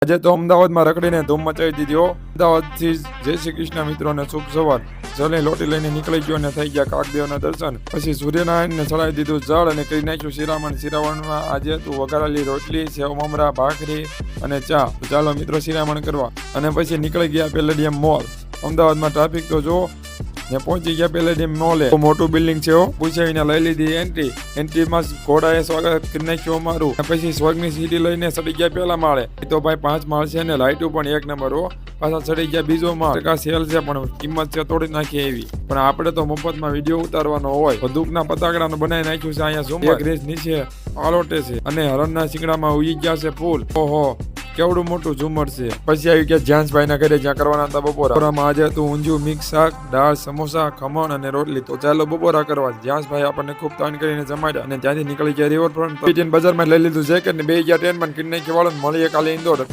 આજે તો અમદાવાદમાં રખડીને ધૂમ મચાવી દીધી હો. અમદાવાદથી જય શ્રી કૃષ્ણ મિત્રોને શુભ સવાર. જળની લોટી લઈને નીકળી ગયો અને થઈ ગયા કાગદેવના દર્શન. પછી સૂર્યનારાયણને ચડાવી દીધું જળ અને કરી નાખ્યું શિરામણ. શિરામણમાં આજે તું વઘારેલી રોટલી, સેવ મમરા, ભાખરી અને ચા. ચાલો મિત્રો શિરામણ કરવા. અને પછી નીકળી ગયા પેલેડિયમ મોલ. અમદાવાદમાં ટ્રાફિક તો જો ને પહોંચી ગયા પેલેડિયમ મોલે. મોટું બિલ્ડિંગ છે પૂછાવીને લઈ લીધી એન્ટ્રી. એન્ટ્રીમાં ઘોડાએ સ્વાગત કરી નાખ્યું અમારું. પછી સ્વર્ગની સીટી લઈને ચડી ગયા પેલા માળે. તો ભાઈ 5 માળ છે ને લાઇટો પણ 1 નંબર હો. પાછા ચડી ગયા બીજો માળ. ટકા સેલ છે પણ કિંમત છે તોડી નાખી એવી. પણ આપણે તો મફતમાં વિડીયો ઉતારવાનો હોય. બંદૂકના પતાકડાનું બનાવી નાખ્યું છે અહીંયા ઝુમર. એક રેસ નીચે આલોટે છે અને હરણના શીંગડામાં ઉઈ ગયા છે ફૂલ. ઓહો કેવડું મોટું ઝુમર છે. પછી આવી ગયા જ્યાંસભાઈ ના ઘરે જ્યાં કરવાના હતા બપોરામાં. આજે હતું ઊંધિયું, મિક્સ શાક, દાળ, સમોસા, ખમણ અને રોટલી. તો ચાલો બપોરા કરવા. જ્યાંસભાઈ આપણને ખૂબ તાણ કરીને જમાડ્યા અને ત્યાંથી નીકળી ગયા રિવરફ્રન્ટ. બજારમાં લઈ લીધું જેકેટ ને બે ગયા ટ્રેનમાં કિડનેપ વાળો મળીએ કાલે ઇન્દોર.